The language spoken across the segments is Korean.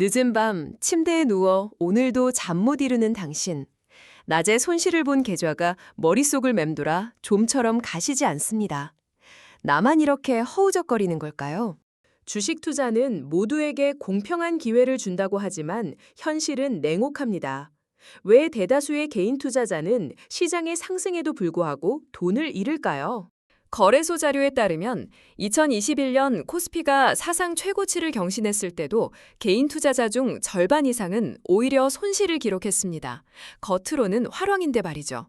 늦은 밤 침대에 누워 오늘도 잠 못 이루는 당신. 낮에 손실을 본 계좌가 머릿속을 맴돌아 좀처럼 가시지 않습니다. 나만 이렇게 허우적거리는 걸까요? 주식 투자는 모두에게 공평한 기회를 준다고 하지만 현실은 냉혹합니다. 왜 대다수의 개인 투자자는 시장의 상승에도 불구하고 돈을 잃을까요? 거래소 자료에 따르면 2021년 코스피가 사상 최고치를 경신했을 때도 개인 투자자 중 절반 이상은 오히려 손실을 기록했습니다. 겉으로는 화랑인데 말이죠.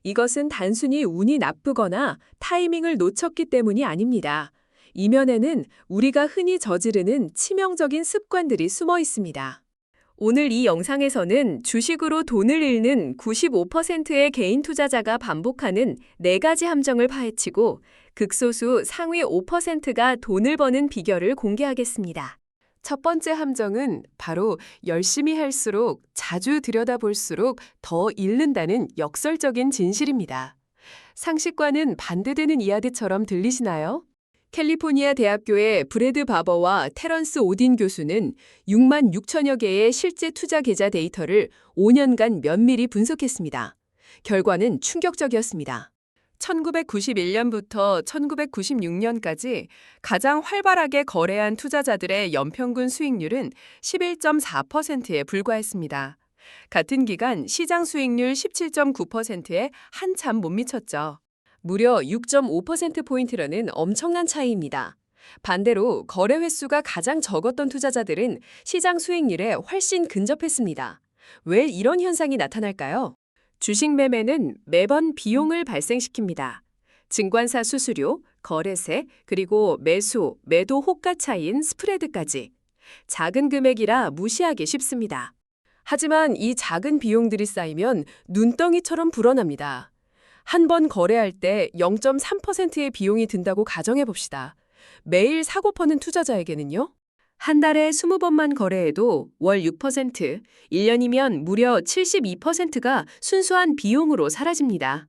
이것은 단순히 운이 나쁘거나 타이밍을 놓쳤기 때문이 아닙니다. 이면에는 우리가 흔히 저지르는 치명적인 습관들이 숨어 있습니다. 오늘 이 영상에서는 주식으로 돈을 잃는 95%의 개인 투자자가 반복하는 4가지 함정을 파헤치고 극소수 상위 5%가 돈을 버는 비결을 공개하겠습니다. 첫 번째 함정은 바로 열심히 할수록 자주 들여다볼수록 더 잃는다는 역설적인 진실입니다. 상식과는 반대되는 이야기처럼 들리시나요? 캘리포니아 대학교의 브래드 바버와 테런스 오딘 교수는 6만 6천여 개의 실제 투자 계좌 데이터를 5년간 면밀히 분석했습니다. 결과는 충격적이었습니다. 1991년부터 1996년까지 가장 활발하게 거래한 투자자들의 연평균 수익률은 11.4%에 불과했습니다. 같은 기간 시장 수익률 17.9%에 한참 못 미쳤죠. 무려 6.5%포인트라는 엄청난 차이입니다. 반대로 거래 횟수가 가장 적었던 투자자들은 시장 수익률에 훨씬 근접했습니다. 왜 이런 현상이 나타날까요? 주식 매매는 매번 비용을 발생시킵니다. 증권사 수수료, 거래세, 그리고 매수, 매도 호가 차이인 스프레드까지. 작은 금액이라 무시하기 쉽습니다. 하지만 이 작은 비용들이 쌓이면 눈덩이처럼 불어납니다. 한 번 거래할 때 0.3%의 비용이 든다고 가정해 봅시다. 매일 사고 파는 투자자에게는요? 한 달에 20번만 거래해도 월 6%, 1년이면 무려 72%가 순수한 비용으로 사라집니다.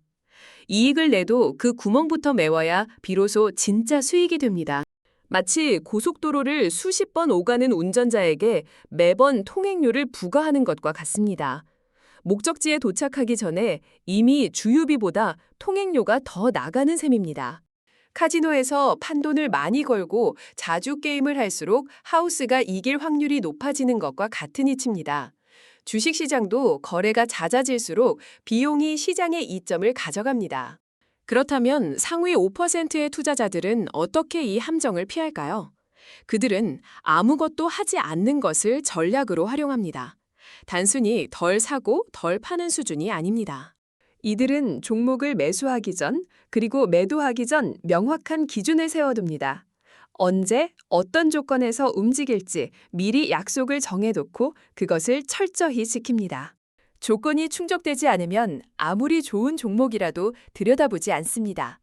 이익을 내도 그 구멍부터 메워야 비로소 진짜 수익이 됩니다. 마치 고속도로를 수십 번 오가는 운전자에게 매번 통행료를 부과하는 것과 같습니다. 목적지에 도착하기 전에 이미 주유비보다 통행료가 더 나가는 셈입니다. 카지노에서 판돈을 많이 걸고 자주 게임을 할수록 하우스가 이길 확률이 높아지는 것과 같은 이치입니다. 주식시장도 거래가 잦아질수록 비용이 시장의 이점을 가져갑니다. 그렇다면 상위 5%의 투자자들은 어떻게 이 함정을 피할까요? 그들은 아무것도 하지 않는 것을 전략으로 활용합니다. 단순히 덜 사고 덜 파는 수준이 아닙니다. 이들은 종목을 매수하기 전, 그리고 매도하기 전 명확한 기준을 세워둡니다. 언제, 어떤 조건에서 움직일지 미리 약속을 정해놓고 그것을 철저히 지킵니다. 조건이 충족되지 않으면 아무리 좋은 종목이라도 들여다보지 않습니다.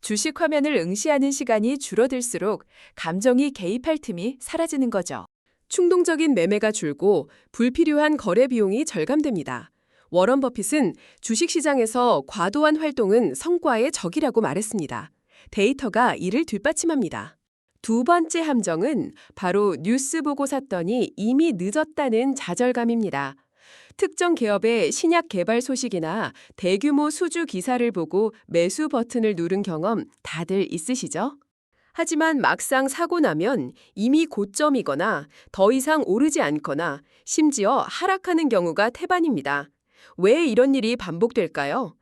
주식 화면을 응시하는 시간이 줄어들수록 감정이 개입할 틈이 사라지는 거죠. 충동적인 매매가 줄고 불필요한 거래 비용이 절감됩니다. 워런 버핏은 주식시장에서 과도한 활동은 성과의 적이라고 말했습니다. 데이터가 이를 뒷받침합니다. 두 번째 함정은 바로 뉴스 보고 샀더니 이미 늦었다는 좌절감입니다. 특정 기업의 신약 개발 소식이나 대규모 수주 기사를 보고 매수 버튼을 누른 경험 다들 있으시죠? 하지만 막상 사고 나면 이미 고점이거나 더 이상 오르지 않거나 심지어 하락하는 경우가 태반입니다. 왜 이런 일이 반복될까요?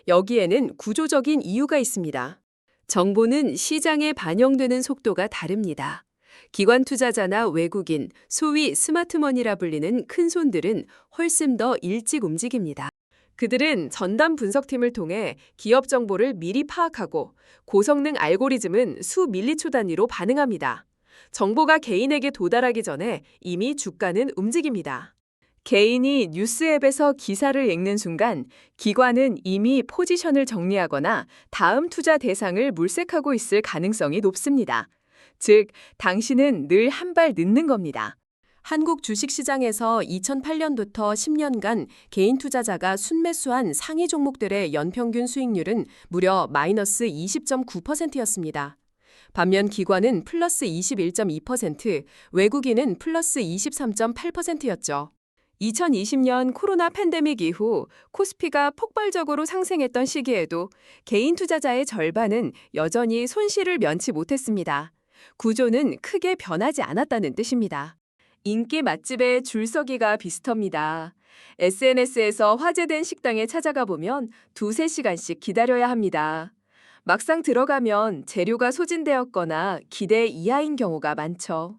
여기에는 구조적인 이유가 있습니다. 정보는 시장에 반영되는 속도가 다릅니다. 기관 투자자나 외국인, 소위 스마트머니라 불리는 큰손들은 훨씬 더 일찍 움직입니다. 그들은 전담 분석팀을 통해 기업 정보를 미리 파악하고 고성능 알고리즘은 수밀리초 단위로 반응합니다. 정보가 개인에게 도달하기 전에 이미 주가는 움직입니다. 개인이 뉴스 앱에서 기사를 읽는 순간 기관은 이미 포지션을 정리하거나 다음 투자 대상을 물색하고 있을 가능성이 높습니다. 즉, 당신은 늘 한 발 늦는 겁니다. 한국 주식시장에서 2008년부터 10년간 개인 투자자가 순매수한 상위 종목들의 연평균 수익률은 무려 마이너스 20.9%였습니다. 반면 기관은 플러스 21.2%, 외국인은 플러스 23.8%였죠. 2020년 코로나 팬데믹 이후 코스피가 폭발적으로 상승했던 시기에도 개인 투자자의 절반은 여전히 손실을 면치 못했습니다. 구조는 크게 변하지 않았다는 뜻입니다. 인기 맛집의 줄서기가 비슷합니다. SNS에서 화제된 식당에 찾아가 보면 2~3시간씩 기다려야 합니다. 막상 들어가면 재료가 소진되었거나 기대 이하인 경우가 많죠.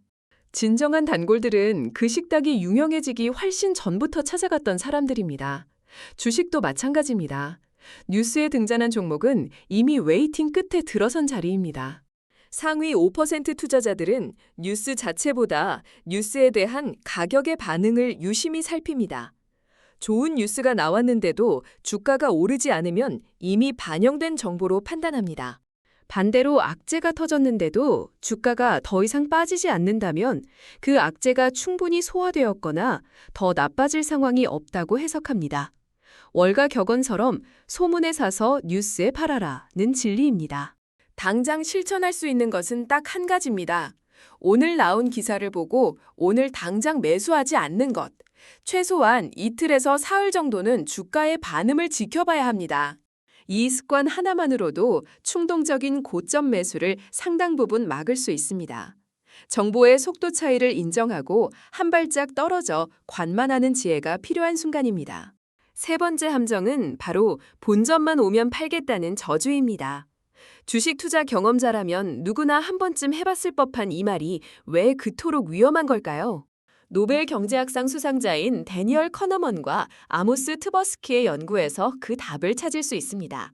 진정한 단골들은 그 식당이 유명해지기 훨씬 전부터 찾아갔던 사람들입니다. 주식도 마찬가지입니다. 뉴스에 등장한 종목은 이미 웨이팅 끝에 들어선 자리입니다. 상위 5% 투자자들은 뉴스 자체보다 뉴스에 대한 가격의 반응을 유심히 살핍니다. 좋은 뉴스가 나왔는데도 주가가 오르지 않으면 이미 반영된 정보로 판단합니다. 반대로 악재가 터졌는데도 주가가 더 이상 빠지지 않는다면 그 악재가 충분히 소화되었거나 더 나빠질 상황이 없다고 해석합니다. 월가 격언처럼 소문에 사서 뉴스에 팔아라는 진리입니다. 당장 실천할 수 있는 것은 딱 한 가지입니다. 오늘 나온 기사를 보고 오늘 당장 매수하지 않는 것. 최소한 이틀에서 사흘 정도는 주가의 반응을 지켜봐야 합니다. 이 습관 하나만으로도 충동적인 고점 매수를 상당 부분 막을 수 있습니다. 정보의 속도 차이를 인정하고 한 발짝 떨어져 관만하는 지혜가 필요한 순간입니다. 세 번째 함정은 바로 본전만 오면 팔겠다는 저주입니다. 주식 투자 경험자라면 누구나 한 번쯤 해봤을 법한 이 말이 왜 그토록 위험한 걸까요? 노벨 경제학상 수상자인 데니얼 커너먼과 아모스 트버스키의 연구에서 그 답을 찾을 수 있습니다.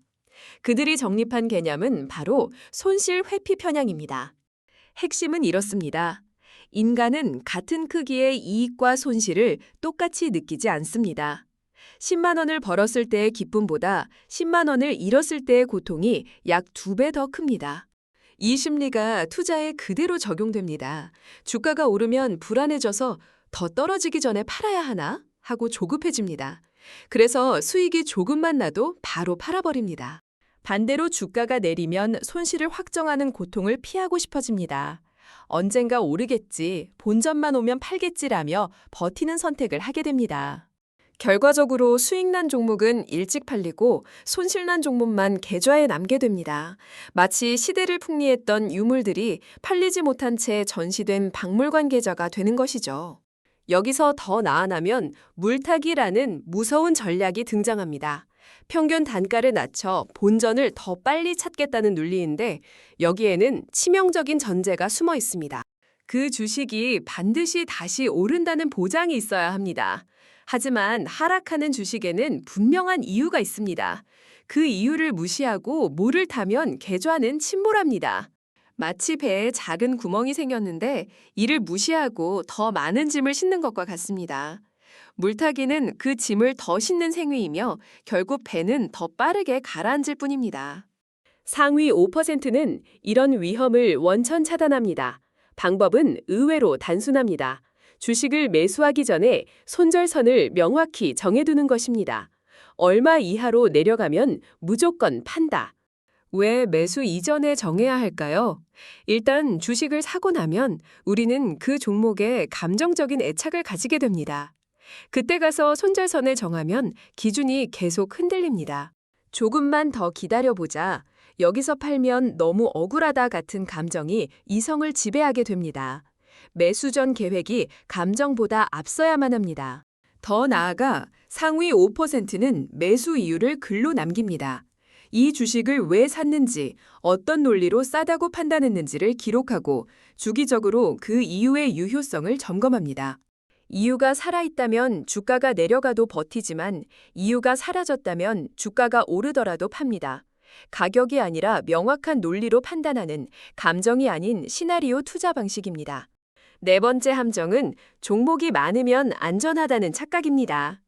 그들이 정립한 개념은 바로 손실 회피 편향입니다. 핵심은 이렇습니다. 인간은 같은 크기의 이익과 손실을 똑같이 느끼지 않습니다. 10만 원을 벌었을 때의 기쁨보다 10만 원을 잃었을 때의 고통이 약 2배 더 큽니다. 이 심리가 투자에 그대로 적용됩니다. 주가가 오르면 불안해져서 더 떨어지기 전에 팔아야 하나 하고 조급해집니다. 그래서 수익이 조금만 나도 바로 팔아버립니다. 반대로 주가가 내리면 손실을 확정하는 고통을 피하고 싶어집니다. 언젠가 오르겠지, 본전만 오면 팔겠지라며 버티는 선택을 하게 됩니다. 결과적으로 수익난 종목은 일찍 팔리고 손실난 종목만 계좌에 남게 됩니다. 마치 시대를 풍미했던 유물들이 팔리지 못한 채 전시된 박물관 계좌가 되는 것이죠. 여기서 더 나아나면 물타기라는 무서운 전략이 등장합니다. 평균 단가를 낮춰 본전을 더 빨리 찾겠다는 논리인데 여기에는 치명적인 전제가 숨어 있습니다. 그 주식이 반드시 다시 오른다는 보장이 있어야 합니다. 하지만 하락하는 주식에는 분명한 이유가 있습니다. 그 이유를 무시하고 모를 타면 계좌는 침몰합니다. 마치 배에 작은 구멍이 생겼는데 이를 무시하고 더 많은 짐을 싣는 것과 같습니다. 물타기는 그 짐을 더 싣는 행위이며 결국 배는 더 빠르게 가라앉을 뿐입니다. 상위 5%는 이런 위험을 원천 차단합니다. 방법은 의외로 단순합니다. 주식을 매수하기 전에 손절선을 명확히 정해두는 것입니다. 얼마 이하로 내려가면 무조건 판다. 왜 매수 이전에 정해야 할까요? 일단 주식을 사고 나면 우리는 그 종목에 감정적인 애착을 가지게 됩니다. 그때 가서 손절선을 정하면 기준이 계속 흔들립니다. 조금만 더 기다려보자. 여기서 팔면 너무 억울하다 같은 감정이 이성을 지배하게 됩니다. 매수 전 계획이 감정보다 앞서야만 합니다. 더 나아가 상위 5%는 매수 이유를 글로 남깁니다. 이 주식을 왜 샀는지, 어떤 논리로 싸다고 판단했는지를 기록하고 주기적으로 그 이유의 유효성을 점검합니다. 이유가 살아있다면 주가가 내려가도 버티지만 이유가 사라졌다면 주가가 오르더라도 팝니다. 가격이 아니라 명확한 논리로 판단하는 감정이 아닌 시나리오 투자 방식입니다. 네 번째 함정은 종목이 많으면 안전하다는 착각입니다.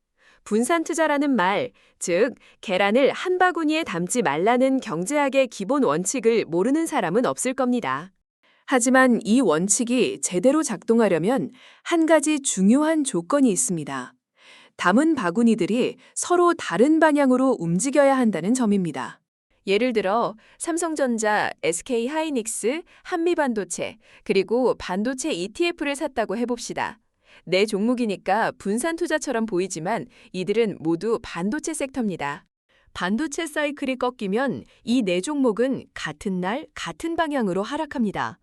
분산 투자라는 말, 즉 계란을 한 바구니에 담지 말라는 경제학의 기본 원칙을 모르는 사람은 없을 겁니다. 하지만 이 원칙이 제대로 작동하려면 한 가지 중요한 조건이 있습니다. 담은 바구니들이 서로 다른 방향으로 움직여야 한다는 점입니다. 예를 들어 삼성전자, SK하이닉스, 한미반도체, 그리고 반도체 ETF를 샀다고 해봅시다. 네 종목이니까 분산 투자처럼 보이지만 이들은 모두 반도체 섹터입니다. 반도체 사이클이 꺾이면 이 네 종목은 같은 날, 같은 방향으로 하락합니다.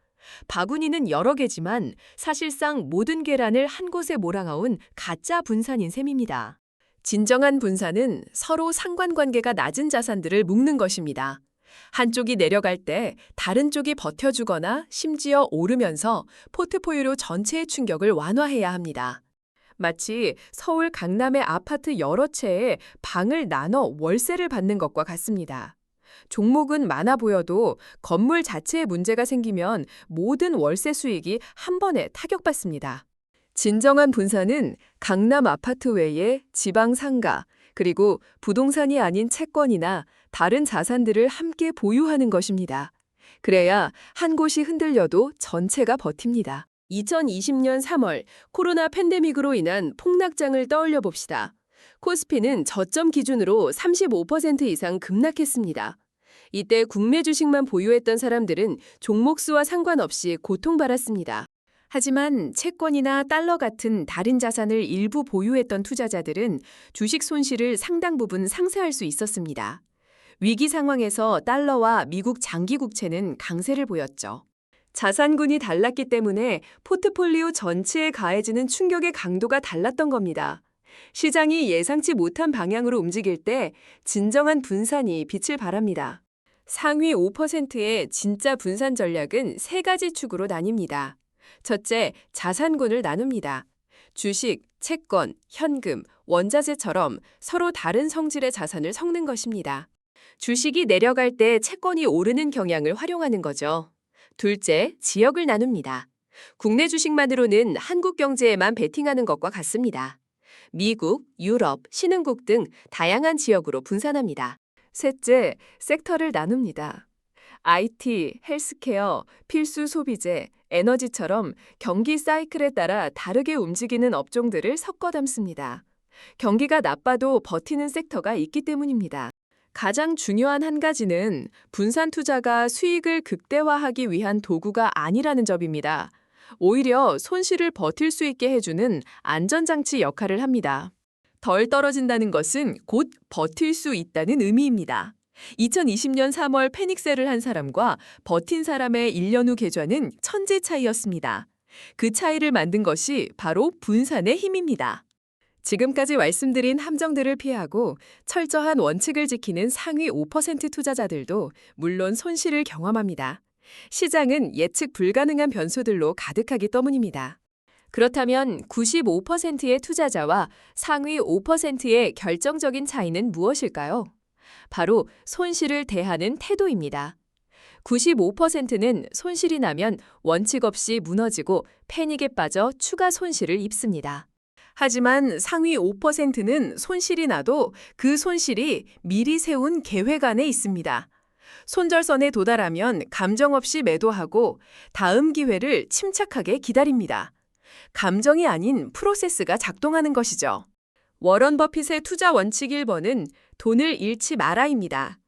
바구니는 여러 개지만 사실상 모든 계란을 한 곳에 몰아넣은 가짜 분산인 셈입니다. 진정한 분산은 서로 상관관계가 낮은 자산들을 묶는 것입니다. 한쪽이 내려갈 때 다른 쪽이 버텨주거나 심지어 오르면서 포트폴리오 전체의 충격을 완화해야 합니다. 마치 서울 강남의 아파트 여러 채에 방을 나눠 월세를 받는 것과 같습니다. 종목은 많아 보여도 건물 자체에 문제가 생기면 모든 월세 수익이 한 번에 타격받습니다. 진정한 분산은 강남 아파트 외에 지방 상가, 그리고 부동산이 아닌 채권이나 다른 자산들을 함께 보유하는 것입니다. 그래야 한 곳이 흔들려도 전체가 버팁니다. 2020년 3월 코로나 팬데믹으로 인한 폭락장을 떠올려 봅시다. 코스피는 저점 기준으로 35% 이상 급락했습니다. 이때 국내 주식만 보유했던 사람들은 종목 수와 상관없이 고통받았습니다. 하지만 채권이나 달러 같은 다른 자산을 일부 보유했던 투자자들은 주식 손실을 상당 부분 상쇄할 수 있었습니다. 위기 상황에서 달러와 미국 장기 국채는 강세를 보였죠. 자산군이 달랐기 때문에 포트폴리오 전체에 가해지는 충격의 강도가 달랐던 겁니다. 시장이 예상치 못한 방향으로 움직일 때 진정한 분산이 빛을 발합니다. 상위 5%의 진짜 분산 전략은 세 가지 축으로 나뉩니다. 첫째, 자산군을 나눕니다. 주식, 채권, 현금, 원자재처럼 서로 다른 성질의 자산을 섞는 것입니다. 주식이 내려갈 때 채권이 오르는 경향을 활용하는 거죠. 둘째, 지역을 나눕니다. 국내 주식만으로는 한국 경제에만 베팅하는 것과 같습니다. 미국, 유럽, 신흥국 등 다양한 지역으로 분산합니다. 셋째, 섹터를 나눕니다. IT, 헬스케어, 필수 소비재, 에너지처럼 경기 사이클에 따라 다르게 움직이는 업종들을 섞어 담습니다. 경기가 나빠도 버티는 섹터가 있기 때문입니다. 가장 중요한 한 가지는 분산 투자가 수익을 극대화하기 위한 도구가 아니라는 점입니다. 오히려 손실을 버틸 수 있게 해주는 안전장치 역할을 합니다. 덜 떨어진다는 것은 곧 버틸 수 있다는 의미입니다. 2020년 3월 패닉셀을 한 사람과 버틴 사람의 1년 후 계좌는 천지 차이였습니다. 그 차이를 만든 것이 바로 분산의 힘입니다. 지금까지 말씀드린 함정들을 피하고 철저한 원칙을 지키는 상위 5% 투자자들도 물론 손실을 경험합니다. 시장은 예측 불가능한 변수들로 가득하기 때문입니다. 그렇다면 95%의 투자자와 상위 5%의 결정적인 차이는 무엇일까요? 바로 손실을 대하는 태도입니다. 95%는 손실이 나면 원칙 없이 무너지고 패닉에 빠져 추가 손실을 입습니다. 하지만 상위 5%는 손실이 나도 그 손실이 미리 세운 계획 안에 있습니다. 손절선에 도달하면 감정 없이 매도하고 다음 기회를 침착하게 기다립니다. 감정이 아닌 프로세스가 작동하는 것이죠. 워런 버핏의 투자 원칙 1번은 돈을 잃지 마라입니다.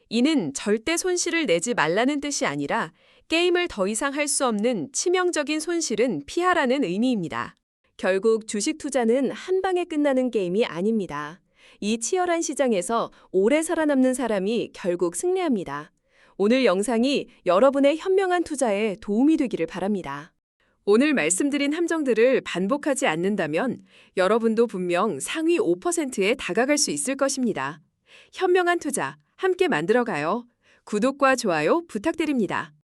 이는 절대 손실을 내지 말라는 뜻이 아니라 게임을 더 이상 할 수 없는 치명적인 손실은 피하라는 의미입니다. 결국 주식 투자는 한 방에 끝나는 게임이 아닙니다. 이 치열한 시장에서 오래 살아남는 사람이 결국 승리합니다. 오늘 영상이 여러분의 현명한 투자에 도움이 되기를 바랍니다. 오늘 말씀드린 함정들을 반복하지 않는다면 여러분도 분명 상위 5%에 다가갈 수 있을 것입니다. 현명한 투자 함께 만들어가요. 구독과 좋아요 부탁드립니다.